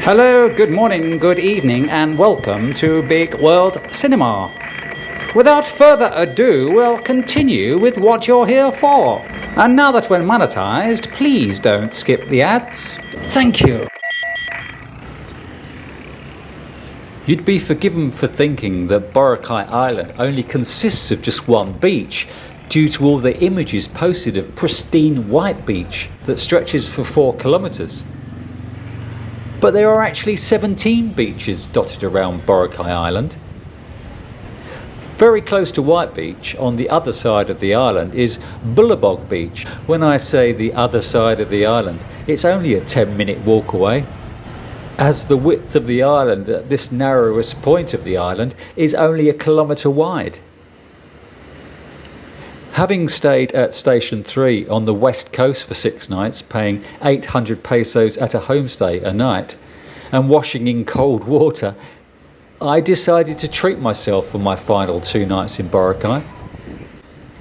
Hello, good morning, good evening, and welcome to Bigg World Cinema. Without further ado, we'll continue with what you're here for. And now that we're monetized, please don't skip the ads. Thank you. You'd be forgiven for thinking that Boracay Island only consists of just one beach, due to all the images posted of pristine white beach that stretches for 4 kilometers. But there are actually 17 beaches dotted around Boracay Island. Very close to White Beach, on the other side of the island, is Bulabog Beach. When I say the other side of the island, it's only a 10-minute walk away, as the width of the island at this narrowest point of the island is only 1 kilometer wide. Having stayed at Station 3 on the west coast for 6 nights, paying 800 pesos at a homestay a night, and washing in cold water, I decided to treat myself for my final 2 nights in Boracay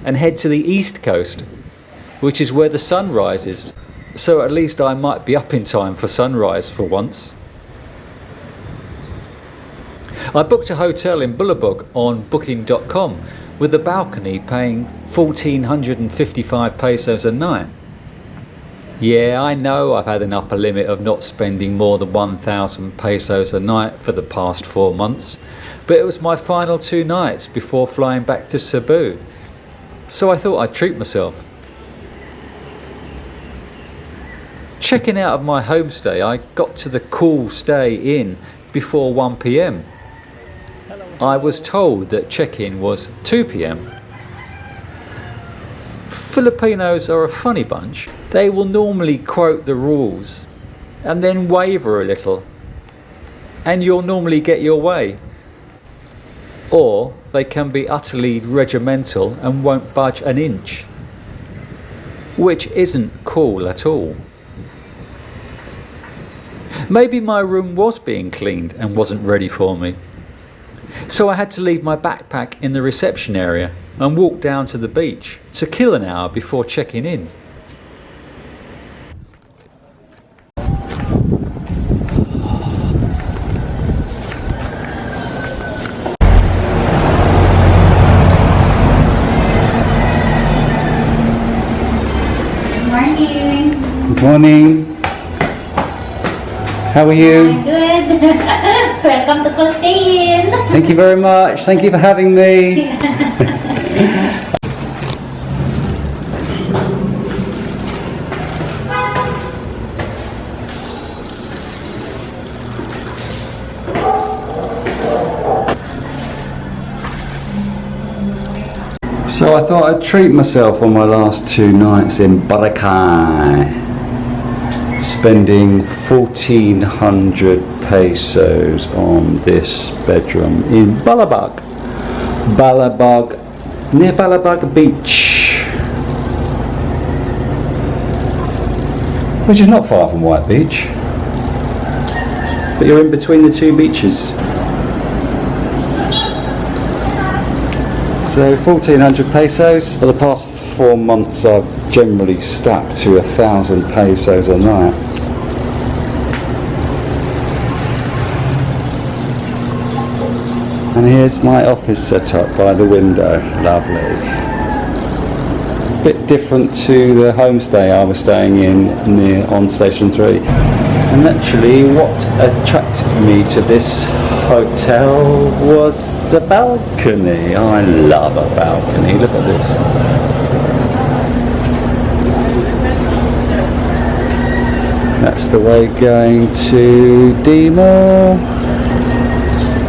and head to the east coast, which is where the sun rises, so at least I might be up in time for sunrise for once. I booked a hotel in Bulabog on booking.com with a balcony, paying 1,455 pesos a night. Yeah, I know I've had an upper limit of not spending more than 1,000 pesos a night for the past 4 months, but it was my final 2 nights before flying back to Cebu, so I thought I'd treat myself. Checking out of my homestay, I got to the Cool Stay Inn before 1 p.m. I was told that check-in was 2 p.m. Filipinos are a funny bunch. They will normally quote the rules and then waver a little, and you'll normally get your way. Or they can be utterly regimental and won't budge an inch, which isn't cool at all. Maybe my room was being cleaned and wasn't ready for me, so I had to leave my backpack in the reception area and walk down to the beach to kill an hour before checking in. Good morning. Good morning. How are you? I'm good. Welcome to Cool Stay Inn. Thank you very much. Thank you for having me. So I thought I'd treat myself on my last 2 nights in Boracay, spending 1,400 pesos on this bedroom in Bulabog, near Bulabog Beach, which is not far from White Beach, but you're in between the 2 beaches. So 1,400 pesos. For the past 4 months I've generally stuck to 1,000 pesos a night. And here's my office set up by the window. Lovely. Bit different to the homestay I was staying in on Station 3. And actually what attracted me to this hotel was the balcony. I love a balcony. Look at this. That's the way going to D Mall.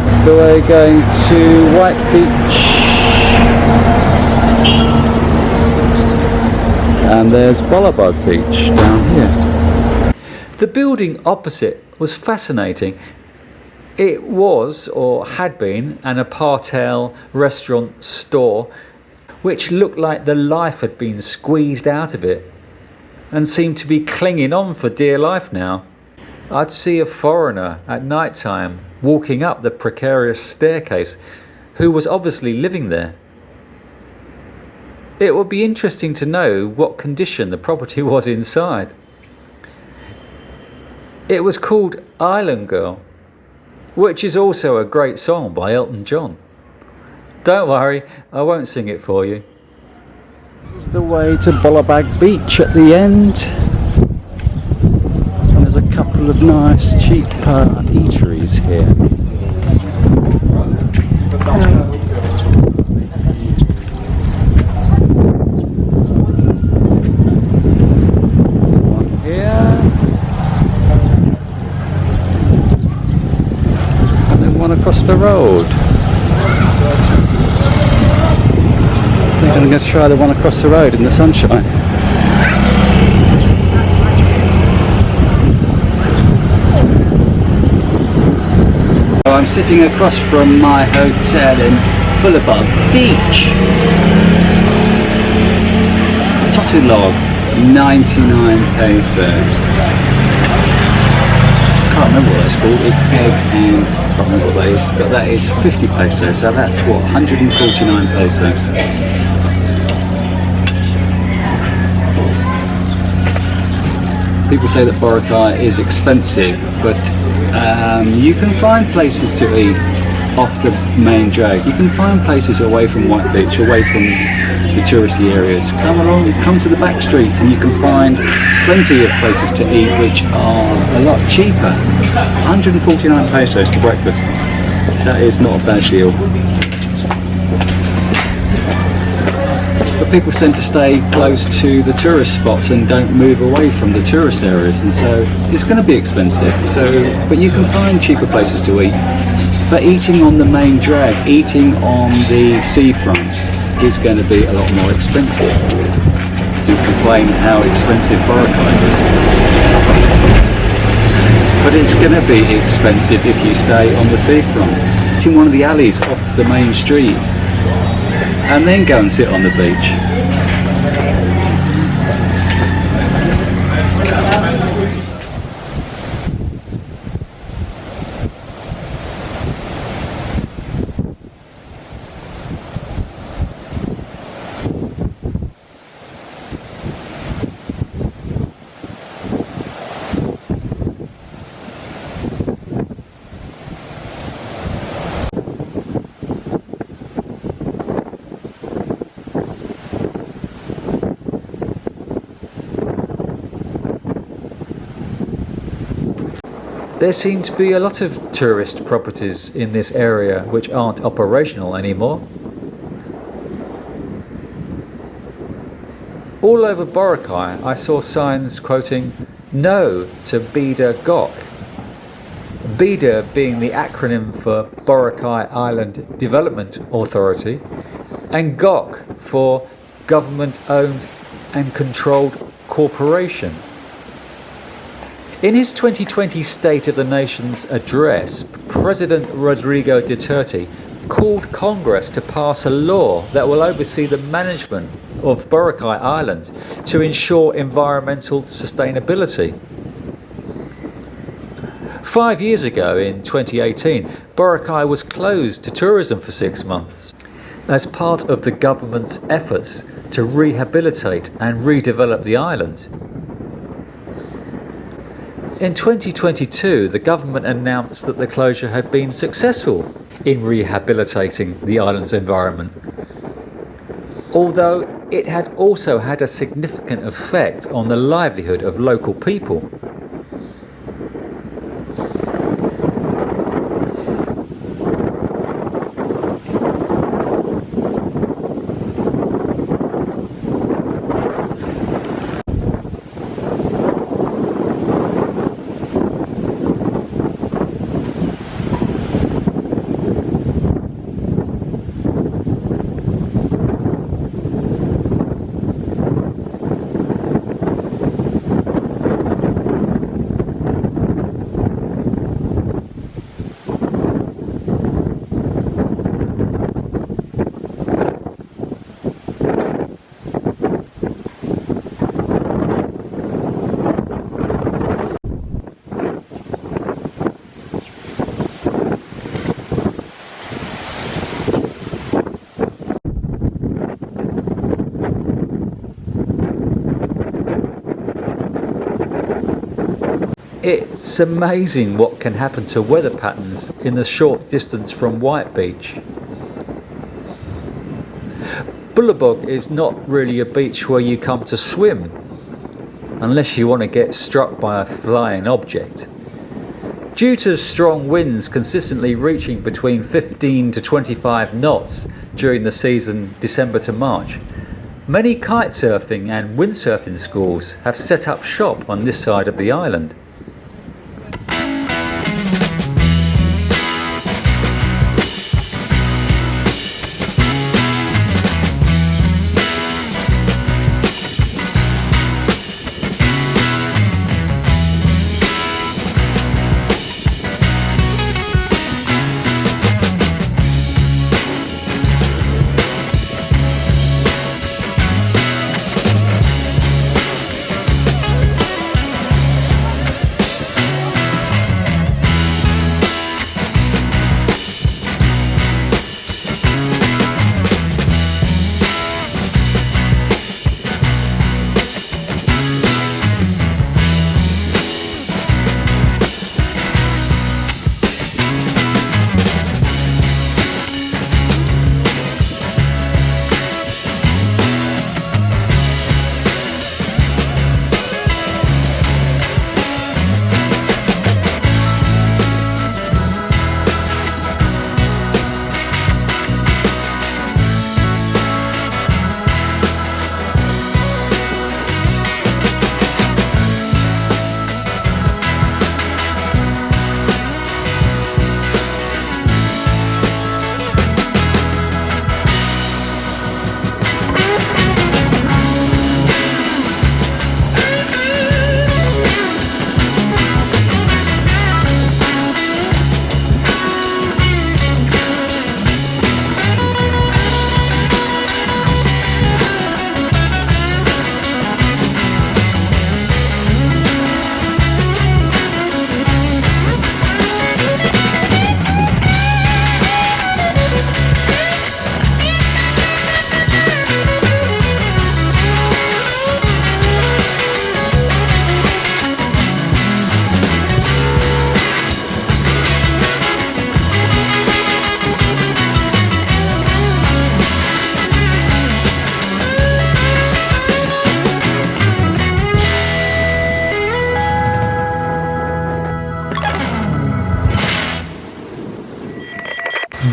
That's the way going to White Beach. And there's Bulabog Beach down here. The building opposite was fascinating. It was, or had been, an apartheid restaurant store, which looked like the life had been squeezed out of it and seemed to be clinging on for dear life now. I'd see a foreigner at night time walking up the precarious staircase who was obviously living there. It would be interesting to know what condition the property was inside. It was called Island Girl, which is also a great song by Elton John. Don't worry, I won't sing it for you. This is the way to Bulabog Beach at the end. And there's a couple of nice cheap eateries here. There's one here. And then one across the road. I think I'm going to try the one across the road in the sunshine. So I'm sitting across from my hotel in Bulabog Beach. Tosilog, 99 pesos. Can't remember what it's called. It's egg and I can't remember what that is, but that is 50 pesos. So that's what, 149 pesos. People say that Boracay is expensive, but you can find places to eat off the main drag. You can find places away from White Beach, away from the touristy areas. Come along, come to the back streets and you can find plenty of places to eat which are a lot cheaper. 149 pesos to breakfast. That is not a bad deal. But people tend to stay close to the tourist spots and don't move away from the tourist areas, and so it's going to be expensive. But you can find cheaper places to eat. But eating on the main drag, eating on the seafront, is going to be a lot more expensive. You complain how expensive Boracay is, but it's going to be expensive if you stay on the seafront. Eating one of the alleys off the main street, and then go and sit on the beach. There seem to be a lot of tourist properties in this area which aren't operational anymore. All over Boracay I saw signs quoting "No to Bida Gok." Bida being the acronym for Boracay Island Development Authority, and Gok for Government Owned and Controlled Corporation. In his 2020 State of the Nation's address, President Rodrigo Duterte called Congress to pass a law that will oversee the management of Boracay Island to ensure environmental sustainability. 5 years ago, in 2018, Boracay was closed to tourism for 6 months as part of the government's efforts to rehabilitate and redevelop the island. In 2022, the government announced that the closure had been successful in rehabilitating the island's environment, although it had also had a significant effect on the livelihood of local people. It's amazing what can happen to weather patterns in the short distance from White Beach. Bulabog is not really a beach where you come to swim, unless you want to get struck by a flying object. Due to strong winds consistently reaching between 15 to 25 knots during the season December to March, many kitesurfing and windsurfing schools have set up shop on this side of the island.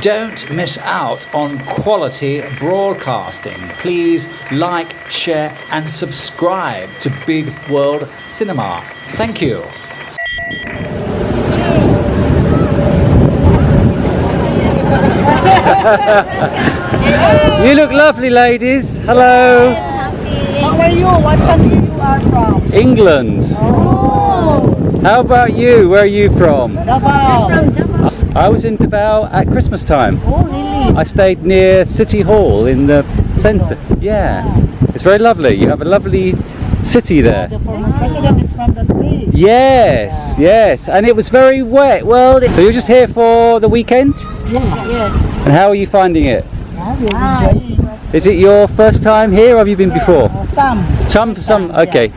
Don't miss out on quality broadcasting. Please like, share and subscribe to Bigg World Cinema. Thank you. You look lovely, ladies. Hello. How are you? What country you are from? England. Oh. How about you? Where are you from? Davao. I was in Davao at Christmas time. Oh, really? I stayed near City Hall in the centre. Yeah. It's very lovely. You have a lovely city there. The former president is from that place. Yes, yes. And it was very wet. Well, so you're just here for the weekend? Yeah. Yes. And how are you finding it? I really enjoy it. Is it your first time here or have you been before? Some, yeah. okay.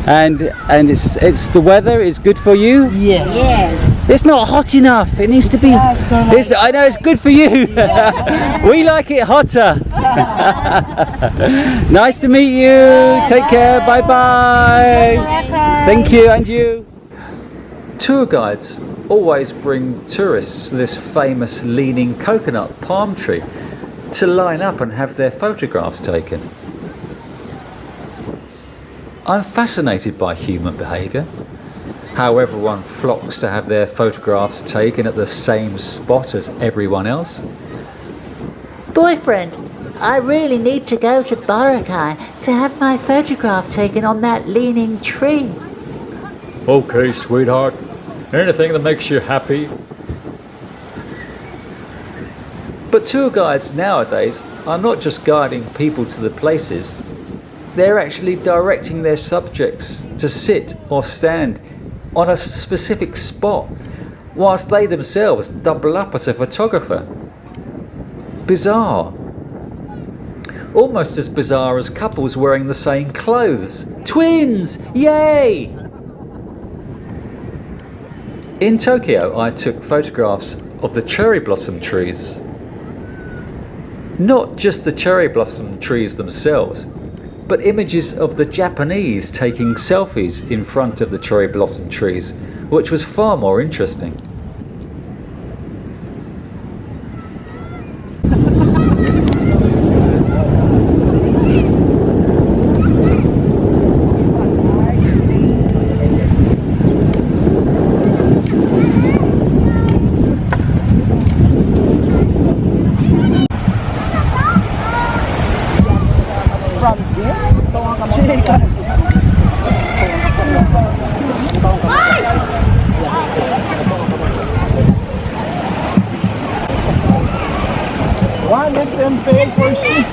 And it's the weather is good for you? Yes. Yes. It's not hot enough. It needs to be. I know it's good for you. We like it hotter. Nice to meet you. Take care. Bye bye. Thank you, and you. Tour guides always bring tourists to this famous leaning coconut palm tree to line up and have their photographs taken. I'm fascinated by human behaviour. How everyone flocks to have their photographs taken at the same spot as everyone else. Boyfriend, I really need to go to Boracay to have my photograph taken on that leaning tree. Okay, sweetheart. Anything that makes you happy. But tour guides nowadays are not just guiding people to the places, they're actually directing their subjects to sit or stand on a specific spot, whilst they themselves double up as a photographer. Bizarre. Almost as bizarre as couples wearing the same clothes. Twins! Yay! In Tokyo, I took photographs of the cherry blossom trees. Not just the cherry blossom trees themselves, but images of the Japanese taking selfies in front of the cherry blossom trees, which was far more interesting. Why let them pay for shit?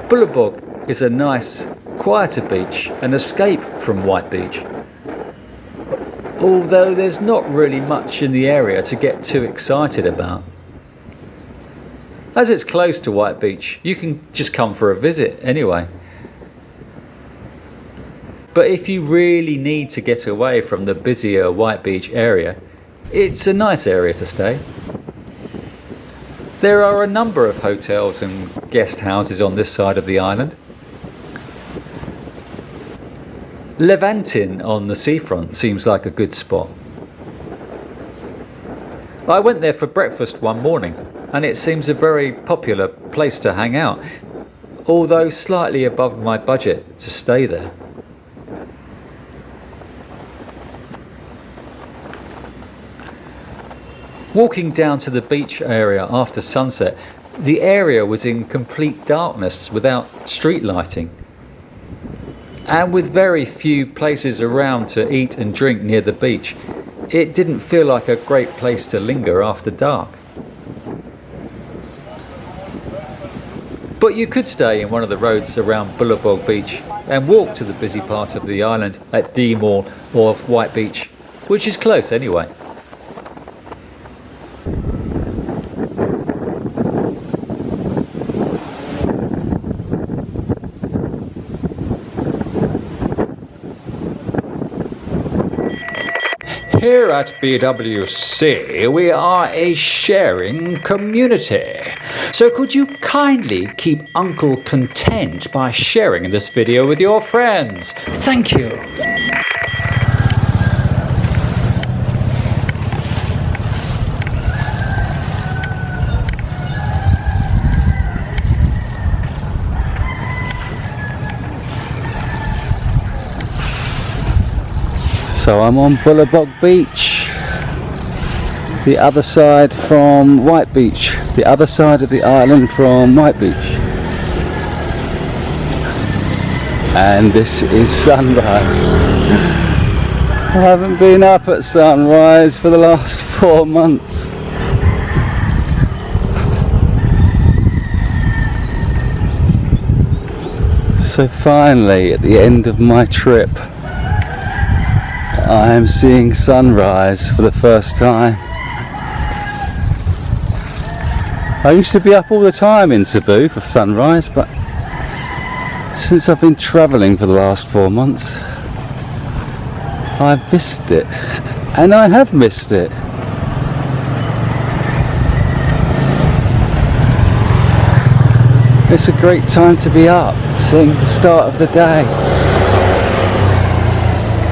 Bulabog is a nice, quieter beach, an escape from White Beach. Although there's not really much in the area to get too excited about. As it's close to White Beach, you can just come for a visit anyway. But if you really need to get away from the busier White Beach area, it's a nice area to stay. There are a number of hotels and guest houses on this side of the island. Levantin on the seafront seems like a good spot. I went there for breakfast one morning, and it seems a very popular place to hang out, although slightly above my budget to stay there. Walking down to the beach area after sunset, the area was in complete darkness without street lighting. And with very few places around to eat and drink near the beach, it didn't feel like a great place to linger after dark. But you could stay in one of the roads around Bulabog Beach and walk to the busy part of the island at D Mall or White Beach, which is close anyway. Here at BWC, we are a sharing community. So could you kindly keep Uncle content by sharing this video with your friends? Thank you. So I'm on Bulabog Beach, the other side from White Beach, the other side of the island from White Beach. And this is sunrise. I haven't been up at sunrise for the last 4 months. So finally, at the end of my trip, I am seeing sunrise for the first time. I used to be up all the time in Cebu for sunrise, but since I've been travelling for the last 4 months, I've missed it, and I have missed it. It's a great time to be up, seeing the start of the day.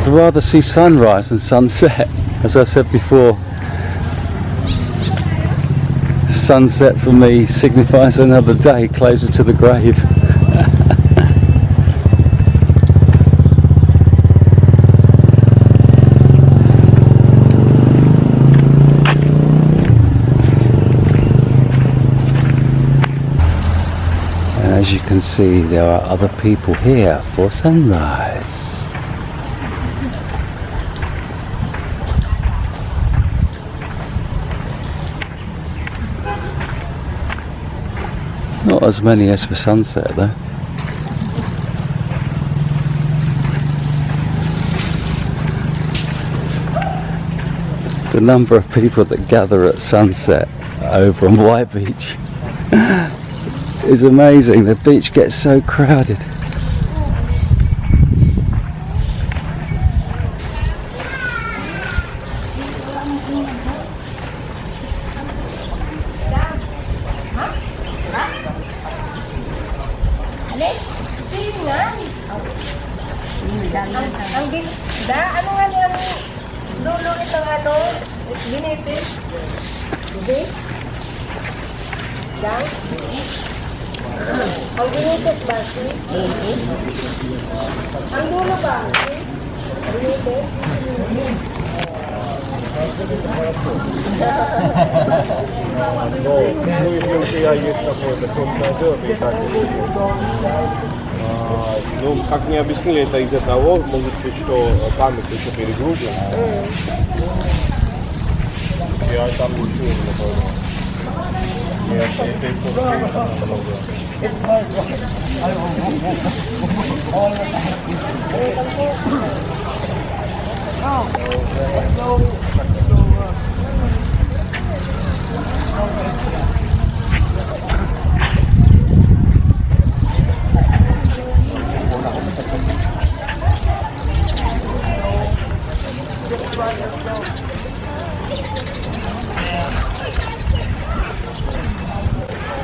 I'd rather see sunrise than sunset, as I said before. Sunset for me signifies another day closer to the grave. And as you can see, there are other people here for sunrise. as many as for sunset though. The number of people that gather at sunset over on White Beach is amazing. The beach gets so crowded. Ano nga niya dulo itong ano? Binitis? Hindi? Dang? Ang binitis ba? Ang dulo ba? Binitis? Ну, как мне объяснили, это из-за того, может быть, что память еще перегружена. Я там не чую, например.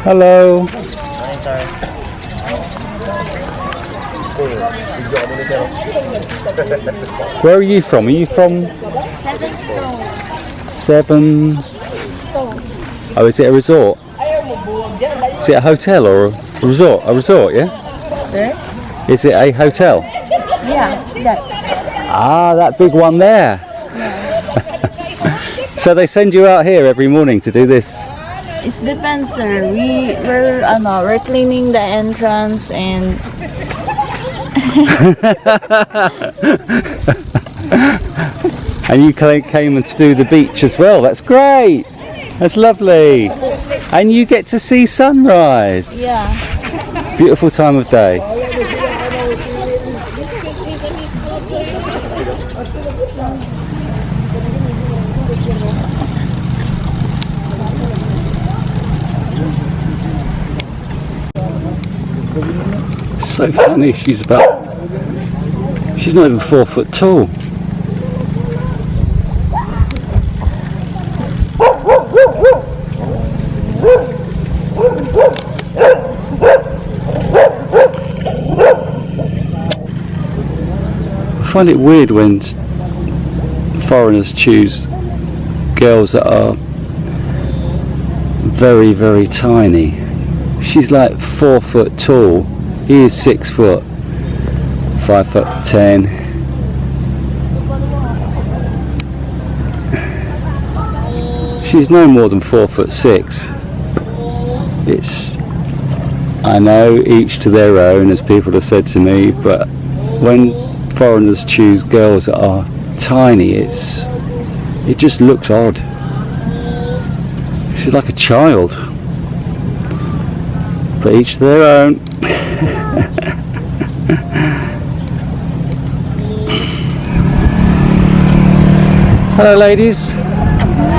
Hello. Where are you from? Are you from Seven Stone? Oh, is it a resort? Is it a hotel or a resort? A resort, yeah? Is it a hotel? Yeah, that's. Ah, that big one there. So they send you out here every morning to do this? It depends, sir. We're cleaning the entrance and And you came to do the beach as well. That's great. That's lovely. And you get to see sunrise. yeah. Beautiful time of day. So funny, she's not even 4 foot tall. I find it weird when foreigners choose girls that are very, very tiny. She's like 4 foot tall. He is 6 foot, 5'10". She's no more than 4'6". I know, each to their own, as people have said to me, but when foreigners choose girls that are tiny, it just looks odd. She's like a child. But each to their own. Hello ladies.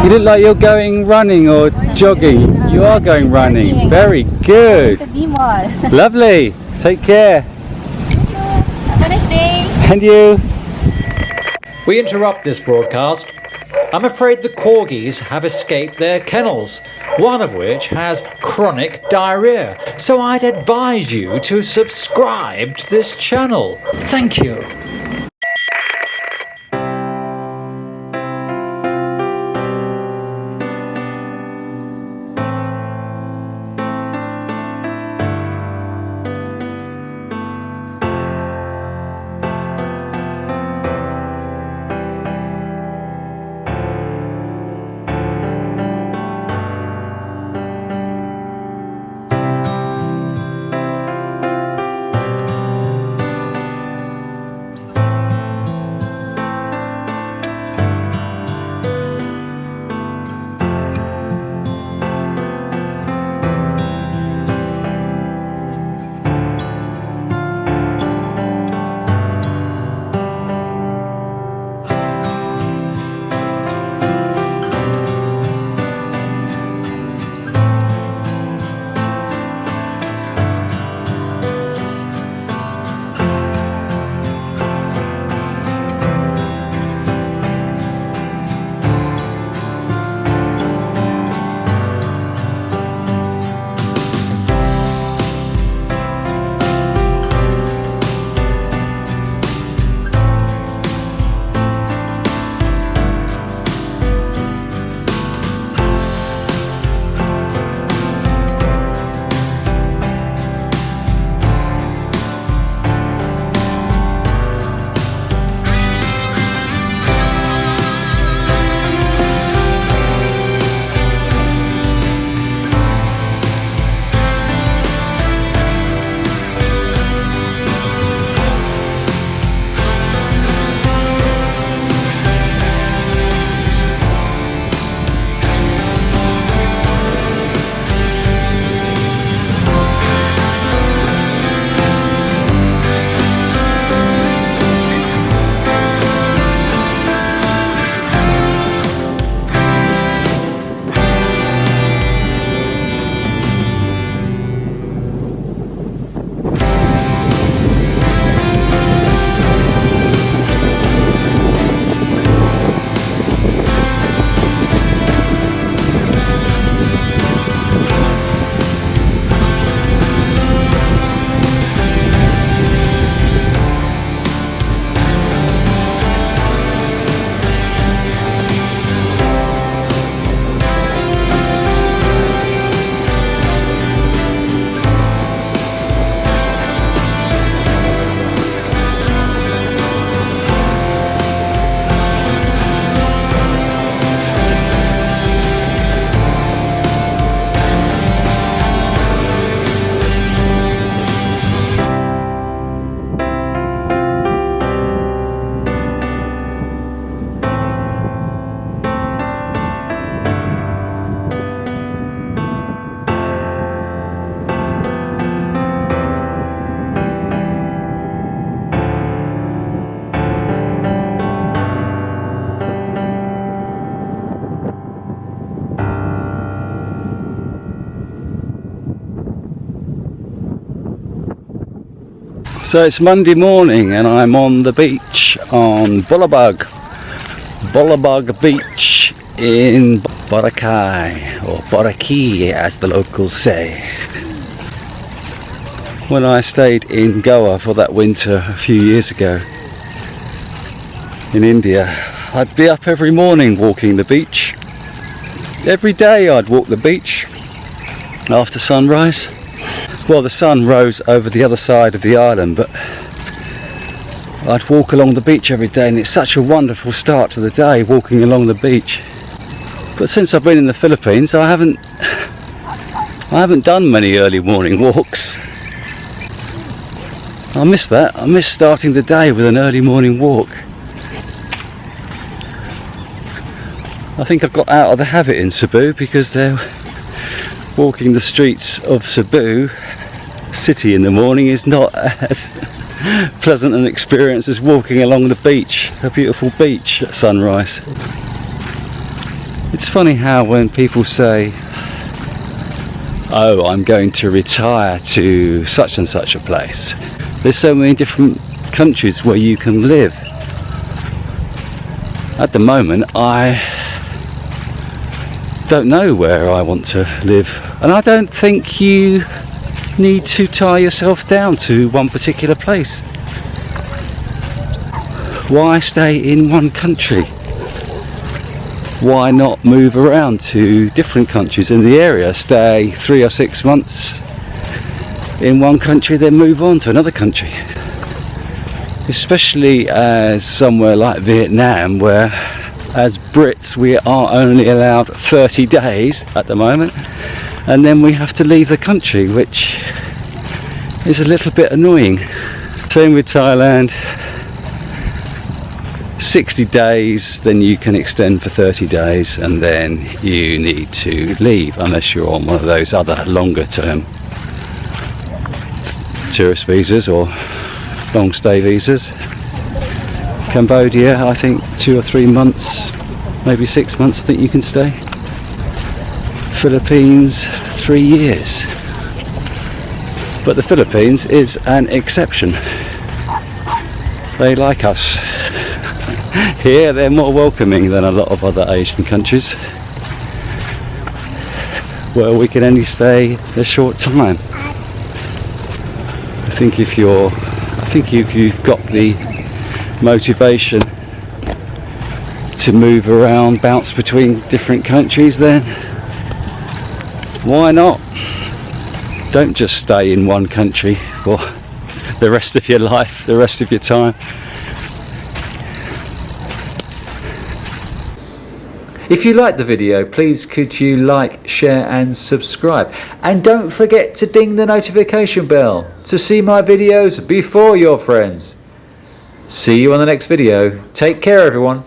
You look like you're going running or jogging. You are going running. Very good. D Mall. Lovely. Take care. Have a nice day. And you. We interrupt this broadcast. I'm afraid the corgis have escaped their kennels, one of which has chronic diarrhea. So I'd advise you to subscribe to this channel. Thank you. So it's Monday morning and I'm on the beach on Bulabog Beach in Boracay, or Boracay as the locals say. When I stayed in Goa for that winter a few years ago in India, I'd be up every morning walking the beach. Every day I'd walk the beach after sunrise. Well, the sun rose over the other side of the island, but I'd walk along the beach every day, and it's such a wonderful start to the day walking along the beach. But since I've been in the Philippines, I haven't done many early morning walks. I miss that. I miss starting the day with an early morning walk. I think I've got out of the habit in Cebu because walking the streets of Cebu city in the morning is not as pleasant an experience as walking along the beach, a beautiful beach at sunrise. It's funny how when people say, oh, I'm going to retire to such and such a place, there's so many different countries where you can live. At the moment I don't know where I want to live, and I don't think you need to tie yourself down to one particular place. Why stay in one country? Why not move around to different countries in the area? Stay 3 or 6 months in one country, then move on to another country. Especially as somewhere like Vietnam, where as Brits we are only allowed 30 days at the moment, and then we have to leave the country, which is a little bit annoying. Same with Thailand. 60 days, then you can extend for 30 days, and then you need to leave unless you're on one of those other longer term tourist visas or long stay visas. Cambodia, I think 2 or 3 months, maybe 6 months I think you can stay. Philippines, 3 years. But the Philippines is an exception. They like us. Here they're more welcoming than a lot of other Asian countries, where we can only stay a short time. I think if you've got the motivation to move around, bounce between different countries, then why not? Don't just stay in one country for the rest of your life, the rest of your time. If you liked the video, please could you like, share and subscribe, and don't forget to ding the notification bell to see my videos before your friends. See you on the next video. Take care everyone.